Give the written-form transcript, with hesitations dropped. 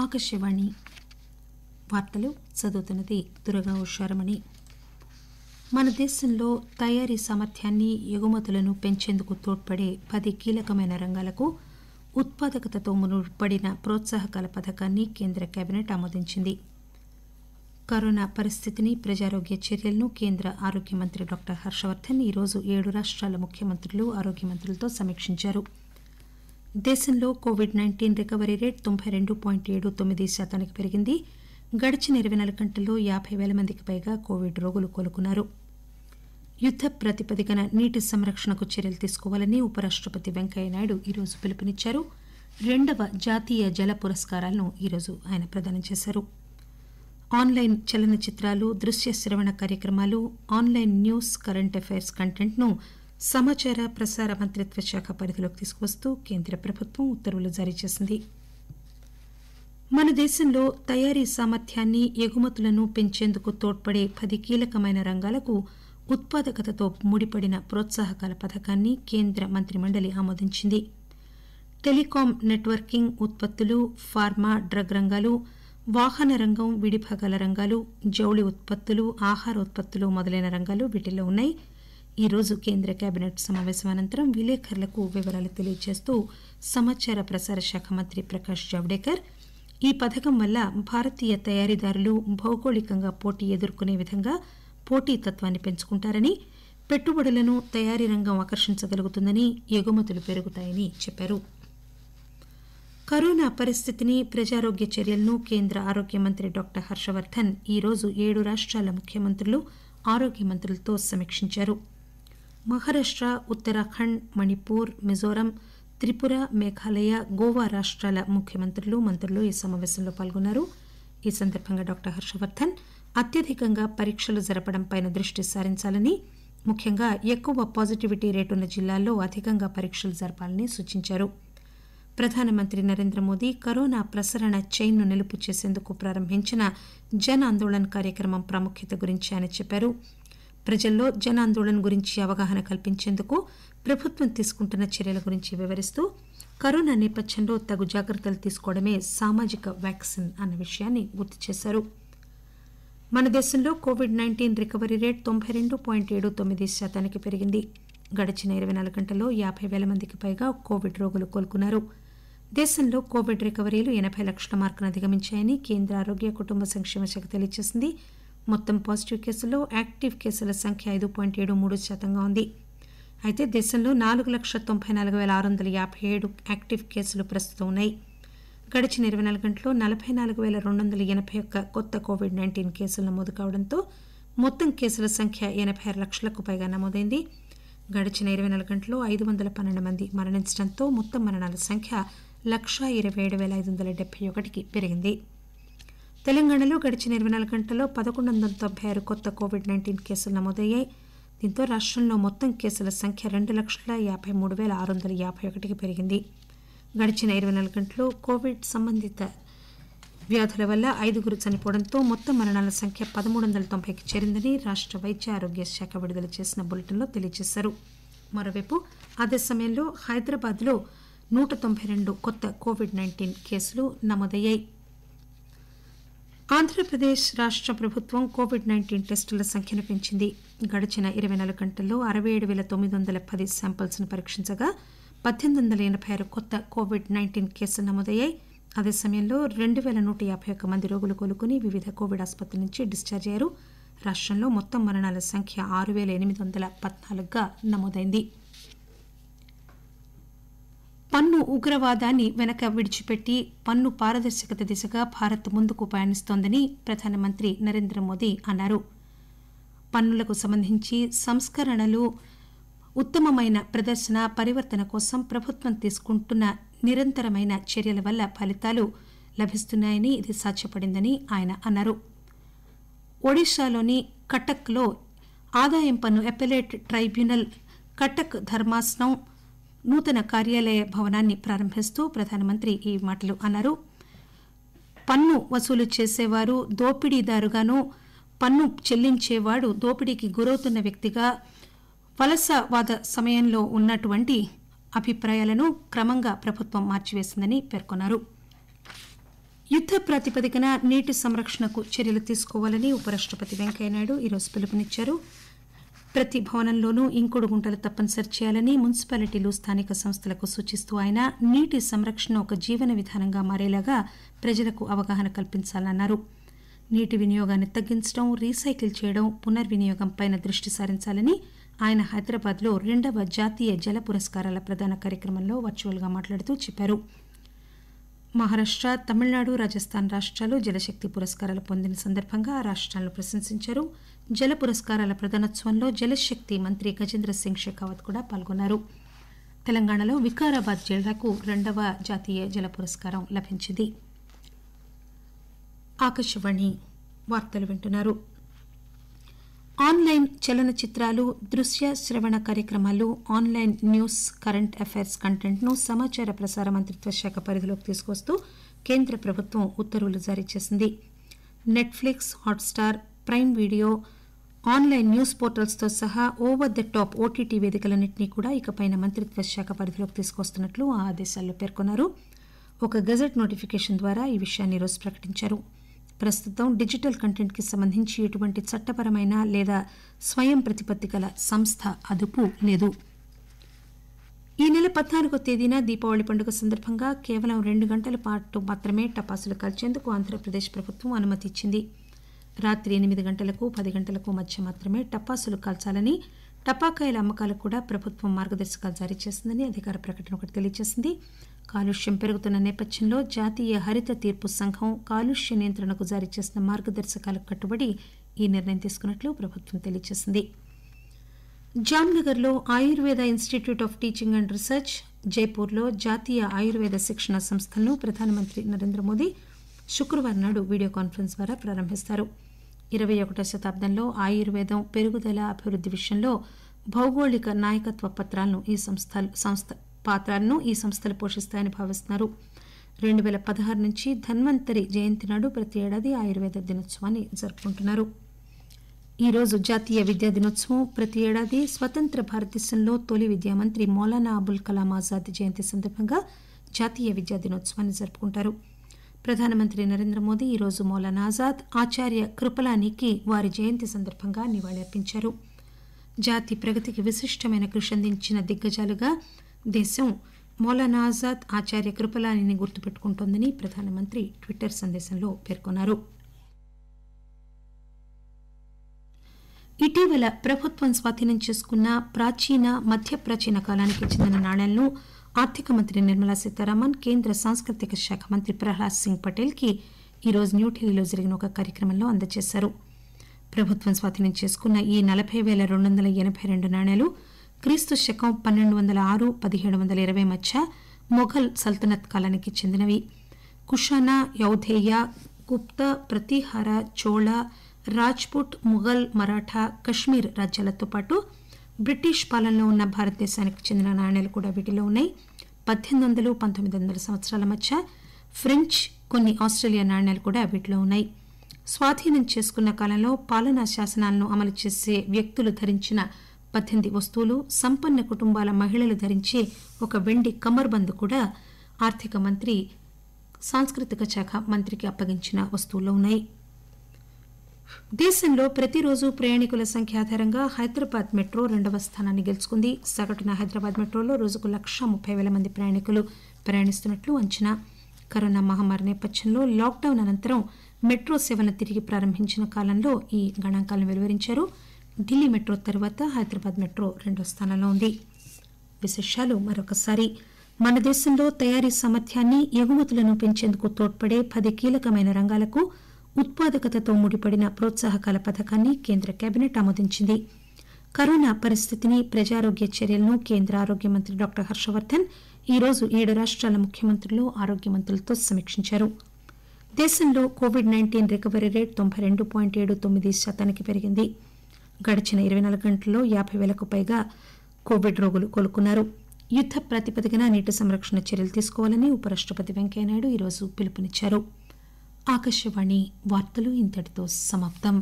ఆకాశవాణి వార్తలు చదువుతున్నది దుర్గా ఉషారమణి. మన దేశంలో తయారీ సామర్థ్యాన్ని ఎగుమతులను పెంచేందుకు తోడ్పడే 10 కీలకమైన రంగాలకు ఉత్పాదకతతో ముడిపడిన ప్రోత్సాహకాల పథకాన్ని కేంద్ర కేబినెట్ ఆమోదించింది. కరోనా పరిస్థితిని, ప్రజారోగ్య చర్యలను కేంద్ర ఆరోగ్య మంత్రి డాక్టర్ హర్షవర్దన్ ఈరోజు 7 రాష్టాల ముఖ్యమంత్రులు, ఆరోగ్య మంత్రులతో సమీక్షించారు. దేశంలో కోవిడ్-19 రికవరీ రేటు 92.79% పెరిగింది. గడిచిన 24 గంటల్లో 50,000 మందికి పైగా కోవిడ్ రోగులు కోలుకున్నారు. యుద్ద ప్రాతిపదికన నీటి సంరక్షణకు చర్యలు తీసుకోవాలని ఉపరాష్టపతి వెంకయ్యనాయుడు ఈరోజు పిలుపునిచ్చారు. 2వ జాతీయ జల పురస్కారాలను ఈరోజు ఆయన ప్రదానం చేశారు. ఆన్లైన్ చలనచిత్రాలు, దృశ్య శ్రవణ కార్యక్రమాలు, ఆన్లైన్ న్యూస్, కరెంట్ అఫైర్స్ కంటెంట్ను సమాచార ప్రసార మంత్రిత్వ శాఖ పరిధిలోకి తీసుకువస్తూ కేంద్ర ప్రభుత్వం ఉత్తర్వులు జారీ చేసింది. మన దేశంలో తయారీ సామర్థ్యాన్ని, ఎగుమతులను పెంచేందుకు తోడ్పడే 10 కీలకమైన రంగాలకు ఉత్పాదకతతో ముడిపడిన ప్రోత్సాహకాల పథకాన్ని కేంద్ర మంత్రిమండలి ఆమోదించింది. టెలికాం, నెట్వర్కింగ్ ఉత్పత్తులు, ఫార్మా, డ్రగ్ రంగాలు, వాహన రంగం, విడిభాగాల రంగాలు, జౌళి ఉత్పత్తులు, ఆహార ఉత్పత్తులు మొదలైన రంగాలు వీటిల్లో ఉన్నాయి. ఈరోజు కేంద్ర కేబినెట్ సమావేశం అనంతరం విలేకరులకు వివరాలు తెలియజేస్తూ సమాచార ప్రసార శాఖ మంత్రి ప్రకాష్ జావడేకర్ ఈ పథకం వల్ల భారతీయ తయారీదారులు భౌగోళికంగా పోటీ ఎదుర్కొనే విధంగా పోటీతత్వాన్ని పెంచుకుంటారని, పెట్టుబడులను తయారీ రంగం ఆకర్షించగలుగుతుందని, ఎగుమతులు పెరుగుతాయని చెప్పారు. కరోనా పరిస్థితిని, ప్రజారోగ్య చర్యలను కేంద్ర ఆరోగ్య మంత్రి డాక్టర్ హర్షవర్దన్ ఈరోజు 7 రాష్టాల ముఖ్యమంత్రులు, ఆరోగ్య మంత్రులతో సమీక్షించారు. మహారాష్ట, ఉత్తరాఖండ్, మణిపూర్, మిజోరాం, త్రిపుర, మేఘాలయ, గోవా రాష్టాల ముఖ్యమంత్రులు, మంత్రులు ఈ సమావేశంలో పాల్గొన్నారు. ఈ సందర్భంగా డాక్టర్ హర్షవర్దన్ అత్యధికంగా పరీక్షలు జరపడంపై దృష్టి సారించాలని, ముఖ్యంగా ఎక్కువ పాజిటివిటీ రేటున్న జిల్లాల్లో అధికంగా పరీక్షలు జరపాలని సూచించారు. ప్రధానమంత్రి నరేంద్ర మోదీ కరోనా ప్రసరణ చైన్ను నిలుపు చేసేందుకు ప్రారంభించిన జన్ ఆందోళన్ కార్యక్రమం ప్రాముఖ్యత గురించి ఆయన చెప్పారు. ప్రజల్లో జన్ ఆందోళన్ గురించి అవగాహన కల్పించేందుకు ప్రభుత్వం తీసుకుంటున్న చర్యల గురించి వివరిస్తూ కరోనా నేపథ్యంలో తగు జాగ్రత్తలు తీసుకోవడమే సామాజిక వ్యాక్సిన్ అన్న విషయాన్ని గుర్తు చేశారు. మన దేశంలో కోవిడ్-19 రికవరీ రేటు 92.79% పెరిగింది. గడిచిన 24 గంటల్లో 50,000 మందికి పైగా కోవిడ్ రోగులు కోలుకున్నారు. దేశంలో కోవిడ్ రికవరీలు 80 లక్షల మార్కును అధిగమించాయని కేంద్ర ఆరోగ్య, కుటుంబ సంక్షేమ శాఖ తెలియజేసింది. మొత్తం పాజిటివ్ కేసుల్లో యాక్టివ్ కేసుల సంఖ్య 5.73% ఉంది. అయితే దేశంలో 4,94,657 యాక్టివ్ కేసులు ప్రస్తుతం ఉన్నాయి. గడిచిన 24 గంటల్లో 44,281 కొత్త కోవిడ్-19 కేసులు నమోదు కావడంతో మొత్తం కేసుల సంఖ్య 86 లక్షలకు పైగా నమోదైంది. గడిచిన 24 గంటల్లో 512 మంది మరణించడంతో మొత్తం మరణాల సంఖ్య 127,571కి పెరిగింది. తెలంగాణలో గడిచిన 24 గంటల్లో 1,196 కొత్త కోవిడ్-19 కేసులు నమోదయ్యాయి. దీంతో రాష్టంలో మొత్తం కేసుల సంఖ్య 2,53,651కి పెరిగింది. గడిచిన 24 గంటల్లో కోవిడ్ సంబంధిత వ్యాధుల వల్ల 5 చనిపోవడంతో మొత్తం మరణాల సంఖ్య 1,390కి చేరిందని రాష్ట వైద్య ఆరోగ్య శాఖ విడుదల చేసిన బులెటిన్లో తెలియజేశారు. మరోవైపు అదే సమయంలో హైదరాబాద్లో 192 కొత్త కోవిడ్-19 కేసులు నమోదయ్యాయి. ఆంధ్రప్రదేశ్ రాష్ట ప్రభుత్వం కోవిడ్-19 టెస్టుల సంఖ్యను పెంచింది. గడిచిన 24 గంటల్లో 67,910 శాంపిల్స్ ను పరీక్షించగా 1,886 కొత్త కోవిడ్-19 కేసులు నమోదయ్యాయి. అదే సమయంలో 2,151 మంది రోగులు కోలుకుని వివిధ కోవిడ్ ఆసుపత్రుల నుంచి డిశ్చార్జ్ అయ్యారు. రాష్టంలో మొత్తం మరణాల సంఖ్య 6,814గా నమోదైంది. పన్ను ఉగ్రవాదాన్ని వెనక విడిచిపెట్టి పన్ను పారదర్శకత దిశగా భారత్ ముందుకు పయనిస్తోందని ప్రధానమంత్రి నరేంద్ర మోదీ అన్నారు. పన్నులకు సంబంధించి సంస్కరణలు, ఉత్తమమైన ప్రదర్శన, పరివర్తన కోసం ప్రభుత్వం తీసుకుంటున్న నిరంతరమైన చర్యల వల్ల ఫలితాలు లభిస్తున్నాయని, ఇది సాధ్యపడిందని ఆయన అన్నారు. ఒడిశాలోని కటక్లో ఆదాయం పన్ను అపెలేట్ ట్రైబ్యునల్ కటక్ ధర్మాసనం నూతన కార్యాలయ భవనాన్ని ప్రారంభిస్తూ ప్రధానమంత్రి ఈ మాటలు అన్నారు. పన్ను వసూలు చేసేవారు దోపిడీదారుగాను, పన్ను చెల్లించేవాడు దోపిడీకి గురవుతున్న వ్యక్తిగా వలసవాద సమయంలో ఉన్నటువంటి అభిప్రాయాలను క్రమంగా ప్రభుత్వం మార్చివేసిందని పేర్కొన్నారు. యుద్ద యుద్ద ప్రాతిపదికన నీటి సంరక్షణకు చర్యలు తీసుకోవాలని ఉపరాష్టపతి వెంకయ్యనాయుడు ఈరోజు పిలుపునిచ్చారు. ప్రతి భవనంలోనూ ఇంకుడు గుంటలు తప్పనిసరి చేయాలని మున్సిపాలిటీలు స్థానిక సంస్థలకు సూచిస్తూ ఆయన నీటి సంరక్షణ ఒక జీవన విధానంగా మారేలాగా ప్రజలకు అవగాహన కల్పించాలన్నారు. నీటి వినియోగాన్ని తగ్గించడం, రీసైకిల్ చేయడం, పునర్వినియోగంపై దృష్టి సారించాలని ఆయన హైదరాబాద్లో 2వ జాతీయ జల పురస్కారాల ప్రదాన కార్యక్రమంలో వర్చువల్గా మాట్లాడుతూ చెప్పారు. మహారాష్ట, తమిళనాడు, రాజస్థాన్ రాష్టాలు జలశక్తి పురస్కారాలు పొందిన సందర్భంగా ఆ రాష్టాలను ప్రశంసించారు. జల పురస్కారాల ప్రదానోత్సవంలో జలశక్తి మంత్రి గజేంద్ర సింగ్ షెకావత్ కూడా పాల్గొన్నారు. తెలంగాణలో వికారాబాద్ జిల్లాకు 2వ జాతీయ జల పురస్కారం లభించింది. ఆకాశవాణి వార్తలు వింటున్నారు. ఆన్లైన్ చలనచిత్రాలు, దృశ్య శ్రవణ కార్యక్రమాలు, ఆన్లైన్ న్యూస్, కరెంట్ అఫైర్స్ కంటెంట్ను సమాచార ప్రసార మంత్రిత్వ శాఖ పరిధిలోకి తీసుకొస్తూ కేంద్ర ప్రభుత్వం ఉత్తర్వులు జారీ చేసింది. Netflix, Hotstar, Prime Video, online news పోర్టల్స్తో సహా ఓవర్ ద టాప్ ఓటీటీ వేదికలన్నింటినీ కూడా ఇకపైన మంత్రిత్వ శాఖ పరిధిలోకి తీసుకొస్తున్నట్లు ఆ ఆదేశాల్లో పేర్కొన్నారు. ఒక గెజెట్ నోటిఫికేషన్ ద్వారా ఈ విషయాన్ని ఈరోజు ప్రకటించారు. ప్రస్తుతం డిజిటల్ కంటెంట్కి సంబంధించి ఎటువంటి చట్టపరమైన లేదా స్వయం ప్రతిపత్తి గల సంస్థ అదుపు లేదు. ఈ నెల 14వ తేదీన దీపావళి పండుగ సందర్భంగా కేవలం 2 గంటల పాటు మాత్రమే టపాసులు కాల్చేందుకు ఆంధ్రప్రదేశ్ ప్రభుత్వం అనుమతి ఇచ్చింది. రాత్రి 8 గంటలకు 10 గంటలకు మధ్య మాత్రమే టపాసులు కాల్చాలని, టపాకాయల అమ్మకాలకు కూడా ప్రభుత్వం మార్గదర్శకాలు జారీ చేసిందని అధికార ప్రకటన ఒకటి తెలియజేసింది. కాలుష్యం పెరుగుతున్న నేపథ్యంలో జాతీయ హరిత తీర్పు సంఘం కాలుష్య నియంత్రణకు జారీ చేసిన మార్గదర్శకాలకు కట్టుబడి ఈ నిర్ణయం తీసుకున్నట్లు ప్రభుత్వం తెలియజేసింది. జామ్నగర్లో Ayurveda institute of teaching and research, జైపూర్లో జాతీయ ఆయుర్వేద శిక్షణ సంస్థలను ప్రధానమంత్రి నరేంద్ర మోదీ శుక్రవారం నాడు వీడియో కాన్ఫరెన్స్ ద్వారా ప్రారంభిస్తారు. 21వ శతాబ్దంలో ఆయుర్వేదం పెరుగుదల, అభివృద్ధి విషయంలో భౌగోళిక నాయకత్వ పాత్రలను ఈ సంస్థలు పోషిస్తాయని భావిస్తున్నారు. 2016 నుంచి ధన్వంతరి జయంతి నాడు ప్రతి ఏడాది ఆయుర్వేద దినోత్సవాన్ని జరుపుకుంటున్నారు. ఈరోజు జాతీయ విద్యా దినోత్సవం. ప్రతి ఏడాది స్వతంత్ర భారతదేశంలో తొలి విద్యామంత్రి మౌలానా అబుల్ కలాం ఆజాద్ జయంతి సందర్భంగా జాతీయ విద్యా దినోత్సవాన్ని జరుపుకుంటారు. ప్రధానమంత్రి నరేంద్ర మోదీ ఈరోజు మౌలానా ఆజాద్, ఆచార్య కృపలానికి వారి జయంతి సందర్భంగా నివాళులర్పించారు. జాతి ప్రగతికి విశిష్టమైన కృషి అందించిన దిగ్గజాలుగా దేశం మౌలానా ఆజాద్, ఆచార్య కృపలానిని గుర్తుపెట్టుకుంటోందని ప్రధానమంత్రి ట్విట్టర్ సందేశంలో పేర్కొన్నారు. ఇటీవల ప్రభుత్వం స్వాధీనం చేసుకున్న ప్రాచీన, మధ్య ప్రాచీన కాలానికి చెందిన నాణ్యాలను ఆర్థిక మంత్రి నిర్మలా సీతారామన్, కేంద్ర సాంస్కృతిక శాఖ మంత్రి ప్రహ్లాద్ సింగ్ పటేల్ కి ఈరోజు న్యూఢిల్లీలో జరిగిన ఒక కార్యక్రమంలో అందజేశారు. ప్రభుత్వం స్వాధీనం చేసుకున్న ఈ 40,282 నాణ్యాలు క్రీస్తు శకం 1206, 1720 మధ్య మొఘల్ సల్తనత్ కాలానికి చెందినవి. కుషానా, యౌధేయ, గుప్త, ప్రతీహార, చోళ, రాజ్పుట్, ముఘల్, మరాఠా, కశ్మీర్ రాజ్యాలతో పాటు బ్రిటిష్ పాలనలో ఉన్న భారతదేశానికి చెందిన నాణ్యాలు కూడా వీటిలో ఉన్నాయి. 1800, 1900 సంవత్సరాల మధ్య ఫ్రెంచ్, కొన్ని ఆస్ట్రేలియా నాణ్యాలు కూడా వీటిలో ఉన్నాయి. స్వాధీనం చేసుకున్న కాలంలో పాలనా శాసనాలను అమలు చేసే వ్యక్తులు ధరించిన 18 వస్తువులు, సంపన్న కుటుంబాల మహిళలు ధరించే ఒక వెండి కమర్బంద్ కూడా ఆర్థిక మంత్రి, సాంస్కృతిక శాఖ మంత్రికి అప్పగించిన వస్తువుల్లో ఉన్నాయి. దేశంలో ప్రతిరోజు ప్రయాణికుల సంఖ్య ఆధారంగా హైదరాబాద్ మెట్రో 2వ స్థానాన్ని గెలుచుకుంది. సగటున హైదరాబాద్ మెట్రోలో రోజుకు 130,000 మంది ప్రయాణికులు ప్రయాణిస్తున్నట్లు అంచనా. కరోనా మహమ్మారి నేపథ్యంలో లాక్డౌన్ అనంతరం మెట్రో సేవలను తిరిగి ప్రారంభించిన కాలంలో ఈ గణాంకాలను వెలువరించారు. ఢిల్లీ మెట్రో తర్వాత హైదరాబాద్ మెట్రో 2వ స్థానంలో ఉంది. విశేషాలు మరొకసారి. మన దేశంలో తయారీ సామర్థ్యాన్ని, ఎగుమతులను పెంచేందుకు తోడ్పడే 10 కీలకమైన రంగాలకు ఉత్పాదకతతో ముడిపడిన ప్రోత్సాహకాల పథకాన్ని కేంద్ర కేబినెట్ ఆమోదించింది. కరోనా పరిస్థితిని, ప్రజారోగ్య చర్యలను కేంద్ర ఆరోగ్య మంత్రి డాక్టర్ హర్షవర్ధన్ ఈరోజు 7 రాష్ట్రాల ముఖ్యమంత్రులు, ఆరోగ్య మంత్రులతో సమీక్షించారు. దేశంలో కోవిడ్-19 రికవరీ రేటు 92.79% పెరిగింది. గడిచిన 24 గంటల్లో 50,000కు పైగా కోవిడ్ రోగులు కోలుకున్నారు. యుద్ద ప్రాతిపదికన నీటి సంరక్షణ చర్యలు తీసుకోవాలని ఉపరాష్టపతి వెంకయ్యనాయుడు ఈరోజు పిలుపునిచ్చారు. ఆకాశవాణి వార్తలు ఇంతటితో సమాప్తం.